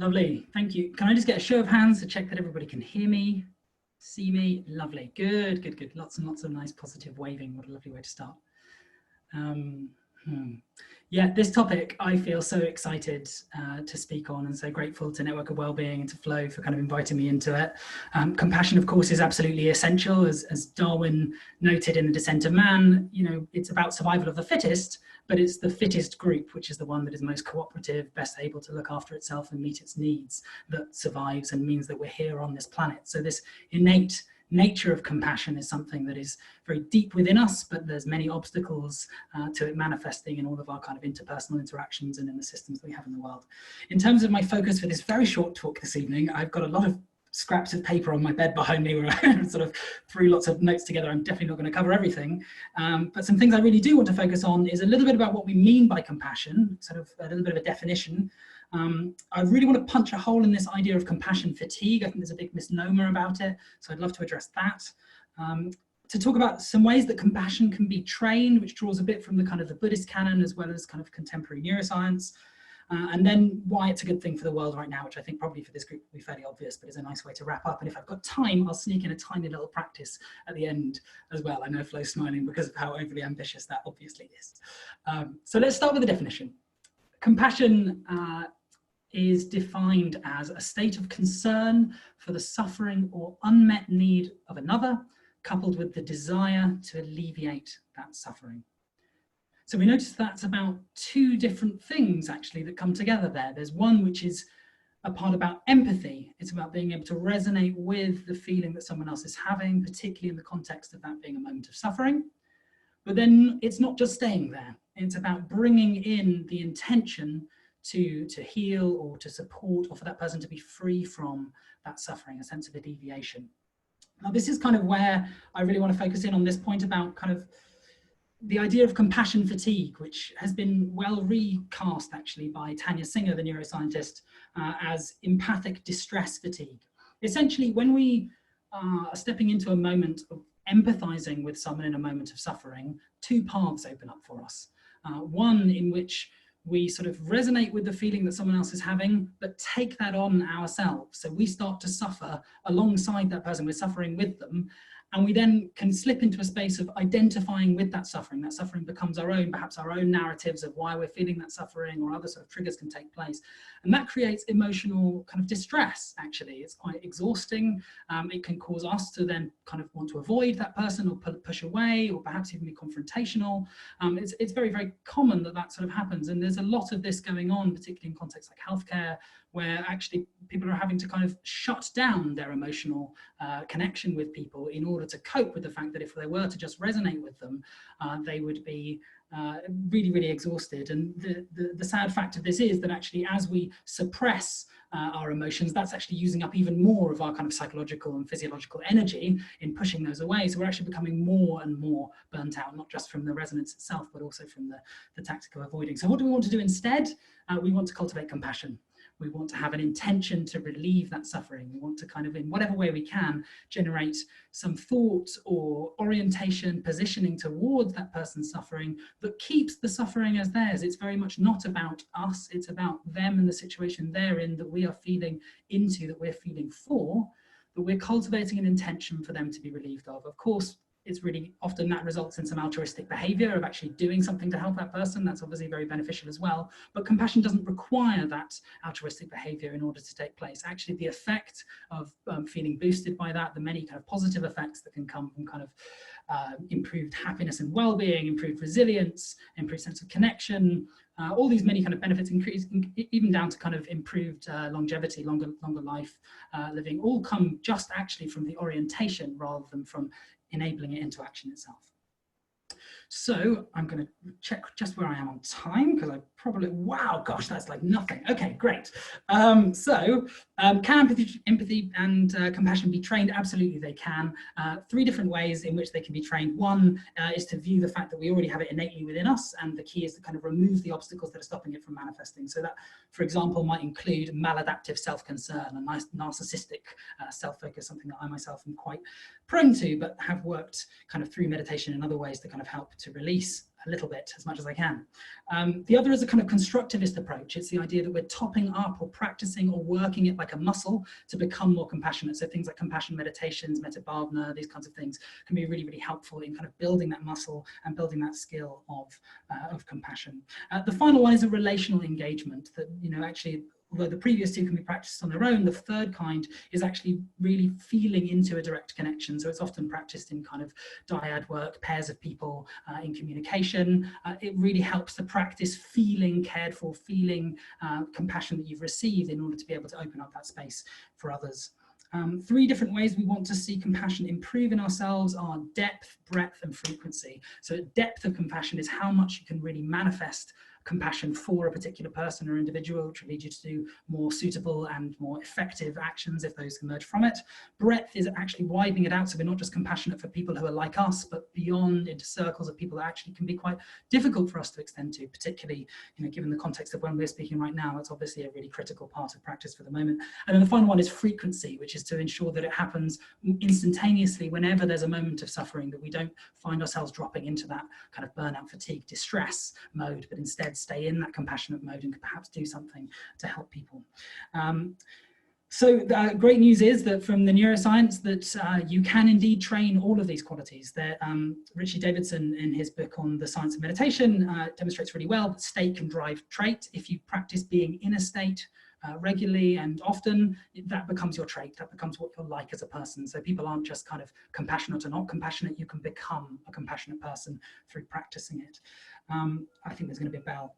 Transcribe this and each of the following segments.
Lovely, thank you. Can I just get a show of hands to check that everybody can hear me, see me? Lovely, good, good, good. Lots and lots of nice positive waving. What a lovely way to start. Yeah, this topic I feel so excited to speak on, and so grateful to Network of Wellbeing and to Flow for kind of inviting me into it. Compassion, of course, is absolutely essential, as Darwin noted in The Descent of Man. You know, it's about survival of the fittest, but it's the fittest group, which is the one that is most cooperative, best able to look after itself and meet its needs, that survives and means that we're here on this planet. So this innate nature of compassion is something that is very deep within us, but there's many obstacles to it manifesting in all of our kind of interpersonal interactions and in the systems that we have in the world. In terms of my focus for this very short talk this evening, I've got a lot of scraps of paper on my bed behind me where I sort of threw lots of notes together. I'm definitely not going to cover everything, but some things I really do want to focus on is a little bit about what we mean by compassion, sort of a little bit of a definition. I really want to punch a hole in this idea of compassion fatigue. I think there's a big misnomer about it, so I'd love to address that. To talk about some ways that compassion can be trained, which draws a bit from the kind of the Buddhist canon as well as kind of contemporary neuroscience. And then why it's a good thing for the world right now, which I think probably for this group will be fairly obvious, but is a nice way to wrap up. And if I've got time, I'll sneak in a tiny little practice at the end as well. I know Flo's smiling because of how overly ambitious that obviously is. So let's start with the definition. Compassion is defined as a state of concern for the suffering or unmet need of another, coupled with the desire to alleviate that suffering. So we notice that's about two different things actually that come together there. There's one which is a part about empathy. It's about being able to resonate with the feeling that someone else is having, particularly in the context of that being a moment of suffering. But then it's not just staying there. It's about bringing in the intention to heal or to support, or for that person to be free from that suffering, a sense of alleviation. Now, this is kind of where I really want to focus in on this point about kind of the idea of compassion fatigue, which has been well recast actually by Tanya Singer, the neuroscientist, as empathic distress fatigue. Essentially, when we are stepping into a moment of empathizing with someone in a moment of suffering, two paths open up for us. One in which we sort of resonate with the feeling that someone else is having, but take that on ourselves. So we start to suffer alongside that person, we're suffering with them, and we then can slip into a space of identifying with that suffering. That suffering becomes our own, perhaps our own narratives of why we're feeling that suffering, or other sort of triggers can take place. And that creates emotional kind of distress, actually. It's quite exhausting. It can cause us to then kind of want to avoid that person or push away, or perhaps even be confrontational. It's very, very common that that sort of happens. And there's a lot of this going on, particularly in contexts like healthcare, where actually people are having to kind of shut down their emotional connection with people in order to cope with the fact that if they were to just resonate with them, they would be really, really exhausted. And the sad fact of this is that actually as we suppress our emotions, that's actually using up even more of our kind of psychological and physiological energy in pushing those away. So we're actually becoming more and more burnt out, not just from the resonance itself, but also from the tactic of avoiding. So what do we want to do instead? We want to cultivate compassion. We want to have an intention to relieve that suffering. We want to kind of, in whatever way we can, generate some thought or orientation, positioning towards that person's suffering that keeps the suffering as theirs. It's very much not about us. It's about them and the situation they're in, that we are feeding into, that we're feeding for, but we're cultivating an intention for them to be relieved of. Of course, it's really often that results in some altruistic behavior of actually doing something to help that person. That's obviously very beneficial as well. But compassion doesn't require that altruistic behavior in order to take place. Actually, the effect of feeling boosted by that, the many kind of positive effects that can come from kind of improved happiness and well-being, improved resilience, improved sense of connection, all these many kind of benefits, increase even down to kind of improved longevity, longer life living, all come just actually from the orientation rather than from enabling it into action itself. So I'm going to check just where I am on time, because I probably, wow, gosh, that's like nothing. Okay, great. Can empathy and compassion be trained? Absolutely, they can. Three different ways in which they can be trained. One is to view the fact that we already have it innately within us, and the key is to kind of remove the obstacles that are stopping it from manifesting. So that, for example, might include maladaptive self-concern and narcissistic self-focus, something that I myself am quite prone to, but have worked kind of through meditation and other ways to kind of help to release a little bit, as much as I can. The other is a kind of constructivist approach. It's the idea that we're topping up or practicing or working it like a muscle to become more compassionate. So things like compassion meditations, metta bhavana, these kinds of things can be really, really helpful in kind of building that muscle and building that skill of compassion. The final one is a relational engagement that, actually, although the previous two can be practiced on their own, the third kind is actually really feeling into a direct connection. So it's often practiced in kind of dyad work, pairs of people in communication. It really helps to practice feeling cared for, feeling compassion that you've received in order to be able to open up that space for others. 3 different ways we want to see compassion improve in ourselves are depth, breadth, and frequency. So depth of compassion is how much you can really manifest compassion for a particular person or individual, which will lead you to do more suitable and more effective actions if those emerge from it. Breadth is actually widening it out, so we're not just compassionate for people who are like us, but beyond into circles of people that actually can be quite difficult for us to extend to, particularly given the context of when we're speaking right now. That's obviously a really critical part of practice for the moment. And then the final one is frequency, which is to ensure that it happens instantaneously whenever there's a moment of suffering, that we don't find ourselves dropping into that kind of burnout, fatigue, distress mode, but instead stay in that compassionate mode and perhaps do something to help people. So the great news is that from the neuroscience that you can indeed train all of these qualities. Richie Davidson, in his book on the science of meditation, demonstrates really well that state can drive trait. If you practice being in a state regularly and often, that becomes your trait, that becomes what you're like as a person. So people aren't just kind of compassionate or not compassionate, you can become a compassionate person through practicing it. I think there's going to be a bell.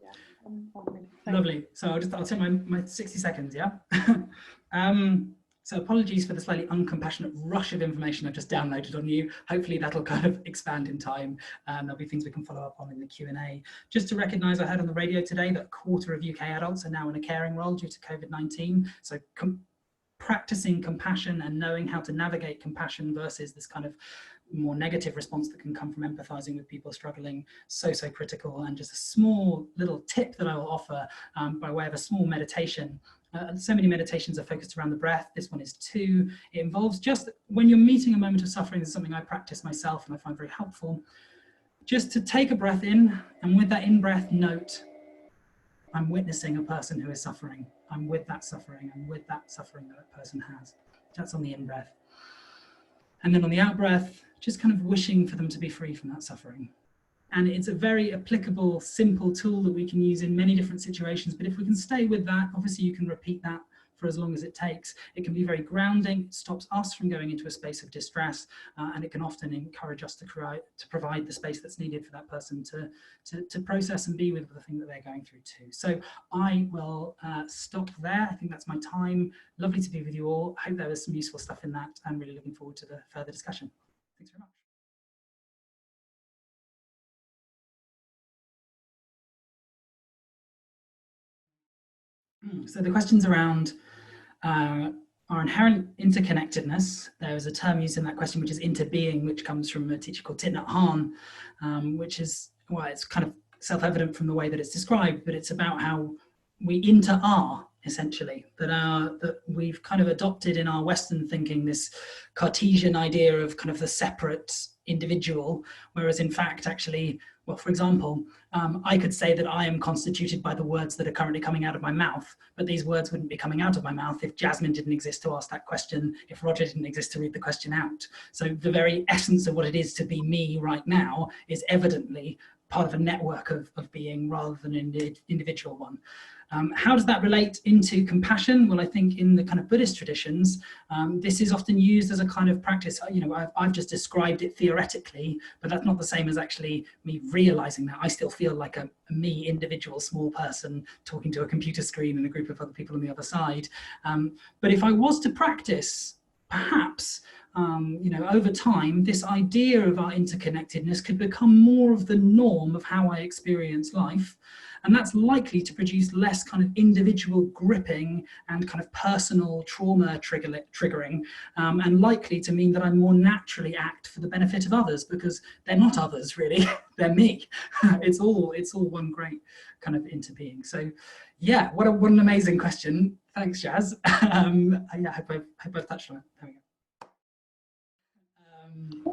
Yeah. Lovely. So I'll take my 60 seconds, yeah? So apologies for the slightly uncompassionate rush of information I've just downloaded on you. Hopefully that'll kind of expand in time. There'll be things we can follow up on in the Q&A. Just to recognise, I heard on the radio today that 1/4 of UK adults are now in a caring role due to COVID-19. So practicing compassion and knowing how to navigate compassion versus this kind of more negative response that can come from empathizing with people struggling, so critical. And just a small little tip that I will offer by way of a small meditation. So many meditations are focused around the breath. This one is 2. It involves just when you're meeting a moment of suffering, this is something I practice myself and I find very helpful, just to take a breath in, and with that in-breath note, I'm witnessing a person who is suffering. I'm with that suffering. I'm with that suffering that person has. That's on the in-breath. And then on the out-breath, just kind of wishing for them to be free from that suffering. And it's a very applicable, simple tool that we can use in many different situations. But if we can stay with that, obviously you can repeat that for as long as it takes. It can be very grounding. It stops us from going into a space of distress, and it can often encourage us to provide the space that's needed for that person to process and be with the thing that they're going through too. So I will stop there. I think that's my time. Lovely to be with you all. I hope there was some useful stuff in that. I'm really looking forward to the further discussion. Thanks very much. So the questions around our inherent interconnectedness. There is a term used in that question, which is interbeing, which comes from a teacher called Thich Nhat Hanh, which is, well, it's kind of self-evident from the way that it's described, but it's about how we inter-are, essentially, that we've kind of adopted in our Western thinking this Cartesian idea of kind of the separate individual, whereas in fact, actually, well, for example, I could say that I am constituted by the words that are currently coming out of my mouth, but these words wouldn't be coming out of my mouth if Jasmine didn't exist to ask that question, if Roger didn't exist to read the question out. So the very essence of what it is to be me right now is evidently part of a network of being rather than an individual one. How does that relate into compassion? Well, I think in the kind of Buddhist traditions, this is often used as a kind of practice. I've just described it theoretically, but that's not the same as actually me realizing that. I still feel like a me, individual, small person talking to a computer screen and a group of other people on the other side. But if I was to practice, perhaps, over time, this idea of our interconnectedness could become more of the norm of how I experience life. And that's likely to produce less kind of individual gripping and kind of personal trauma triggering, and likely to mean that I more naturally act for the benefit of others, because they're not others really, they're me. It's all one great kind of interbeing. So yeah, what an amazing question. Thanks, Jazz. Yeah, I hope I've touched on it. There we go.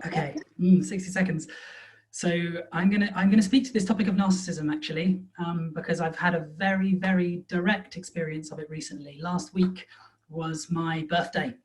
Okay, 60 seconds. So I'm gonna speak to this topic of narcissism actually, because I've had a very, very direct experience of it recently. Last week was my birthday.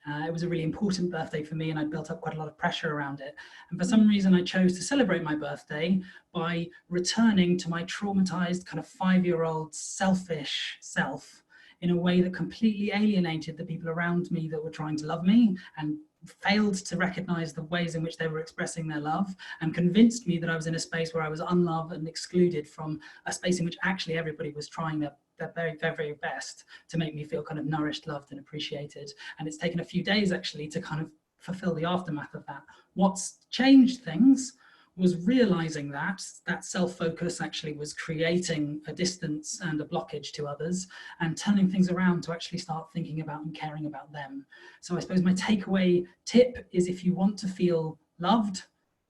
It was a really important birthday for me, and I'd built up quite a lot of pressure around it. And for some reason, I chose to celebrate my birthday by returning to my traumatized kind of 5-year-old selfish self in a way that completely alienated the people around me that were trying to love me, and failed to recognize the ways in which they were expressing their love, and convinced me that I was in a space where I was unloved and excluded from a space in which actually everybody was trying their very, very, very best to make me feel kind of nourished, loved and appreciated. And it's taken a few days actually to kind of fulfill the aftermath of that. What's changed things was realizing that self-focus actually was creating a distance and a blockage to others, and turning things around to actually start thinking about and caring about them. So I suppose my takeaway tip is, if you want to feel loved,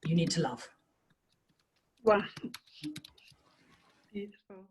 you need to love. Wow. Beautiful.